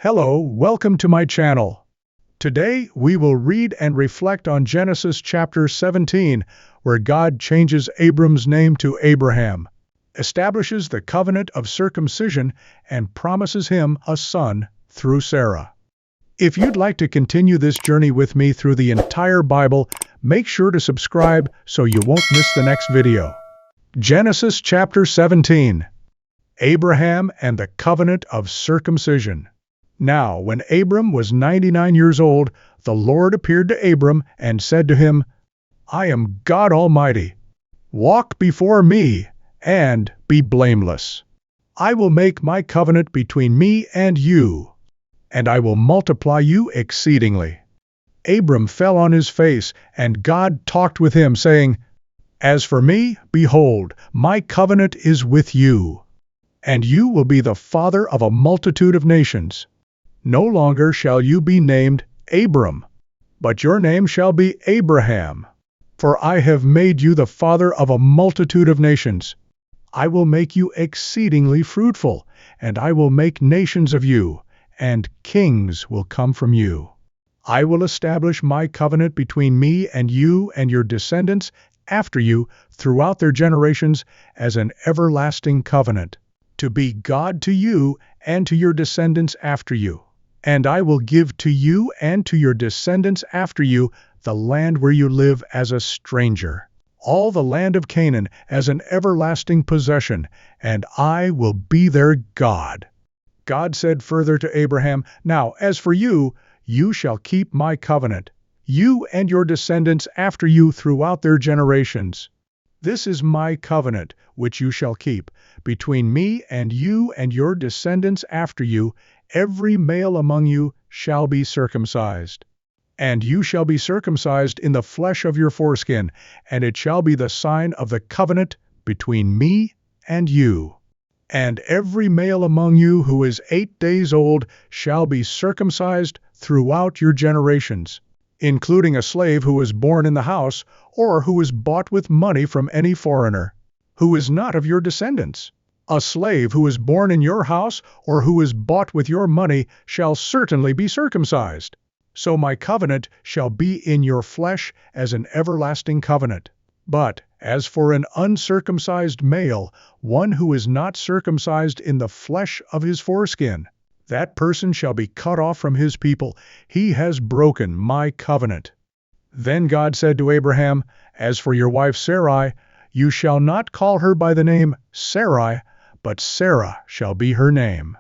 Hello, welcome to my channel. Today we will read and reflect on Genesis chapter 17, where God changes Abram's name to Abraham, establishes the covenant of circumcision, and promises him a son through Sarah. If you'd like to continue this journey with me through the entire Bible, make sure to subscribe so you won't miss the next video. Genesis chapter 17. Abraham and the covenant of circumcision. Now, when Abram was 99 years old, the Lord appeared to Abram and said to him, I am God Almighty. Walk before me and be blameless. I will make my covenant between me and you, and I will multiply you exceedingly. Abram fell on his face, and God talked with him, saying, As for me, behold, my covenant is with you, and you will be the father of a multitude of nations. No longer shall you be named Abram, but your name shall be Abraham, for I have made you the father of a multitude of nations. I will make you exceedingly fruitful, and I will make nations of you, and kings will come from you. I will establish my covenant between me and you and your descendants after you throughout their generations as an everlasting covenant, to be God to you and to your descendants after you. And I will give to you and to your descendants after you the land where you live as a stranger, all the land of Canaan as an everlasting possession, and I will be their God. God said further to Abraham, Now, as for you, you shall keep my covenant, you and your descendants after you throughout their generations. This is my covenant, which you shall keep, between me and you and your descendants after you. Every male among you shall be circumcised. And you shall be circumcised in the flesh of your foreskin, and it shall be the sign of the covenant between me and you. And every male among you who is 8 days old shall be circumcised throughout your generations, including a slave who is born in the house, or who is bought with money from any foreigner, who is not of your descendants. A slave who is born in your house, or who is bought with your money, shall certainly be circumcised. So my covenant shall be in your flesh as an everlasting covenant. But as for an uncircumcised male, one who is not circumcised in the flesh of his foreskin, that person shall be cut off from his people. He has broken my covenant. Then God said to Abraham, As for your wife Sarai, you shall not call her by the name Sarai, but Sarah shall be her name.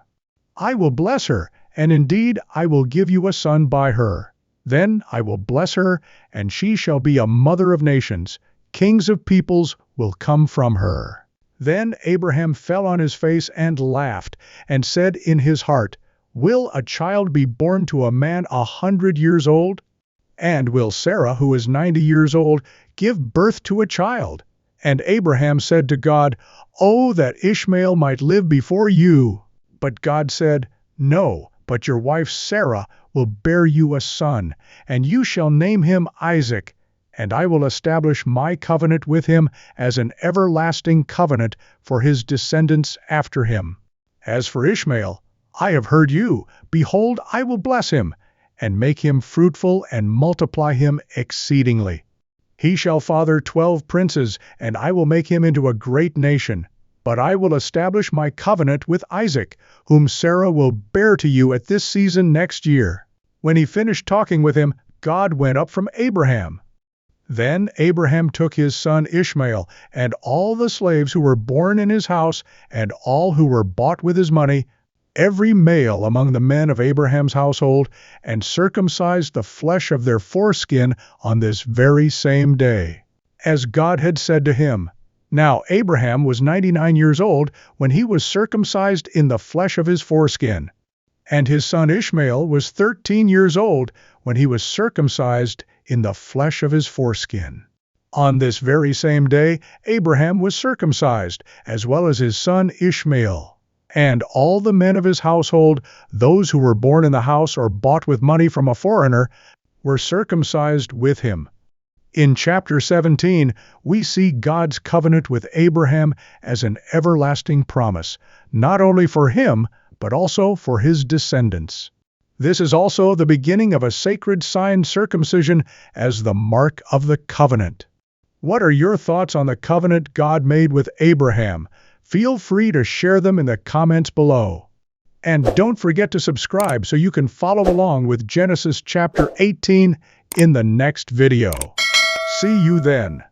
I will bless her, and indeed I will give you a son by her. Then I will bless her, and she shall be a mother of nations. Kings of peoples will come from her. Then Abraham fell on his face and laughed, and said in his heart, Will a child be born to a man 100 years old? And will Sarah, who is 90 years old, give birth to a child? And Abraham said to God, Oh, that Ishmael might live before you. But God said, No, but your wife Sarah will bear you a son, and you shall name him Isaac, and I will establish my covenant with him as an everlasting covenant for his descendants after him. As for Ishmael, I have heard you. Behold, I will bless him, and make him fruitful and multiply him exceedingly. He shall father 12 princes, and I will make him into a great nation. But I will establish my covenant with Isaac, whom Sarah will bear to you at this season next year. When he finished talking with him, God went up from Abraham. Then Abraham took his son Ishmael, and all the slaves who were born in his house, and all who were bought with his money, every male among the men of Abraham's household, and circumcised the flesh of their foreskin on this very same day, as God had said to him. Now Abraham was 99 years old when he was circumcised in the flesh of his foreskin, and his son Ishmael was 13 years old when he was circumcised in the flesh of his foreskin. On this very same day Abraham was circumcised, as well as his son Ishmael. And all the men of his household, those who were born in the house or bought with money from a foreigner, were circumcised with him. In chapter 17, we see God's covenant with Abraham as an everlasting promise, not only for him, but also for his descendants. This is also the beginning of a sacred sign, circumcision, as the mark of the covenant. What are your thoughts on the covenant God made with Abraham? Feel free to share them in the comments below. And don't forget to subscribe so you can follow along with Genesis chapter 18 in the next video. See you then.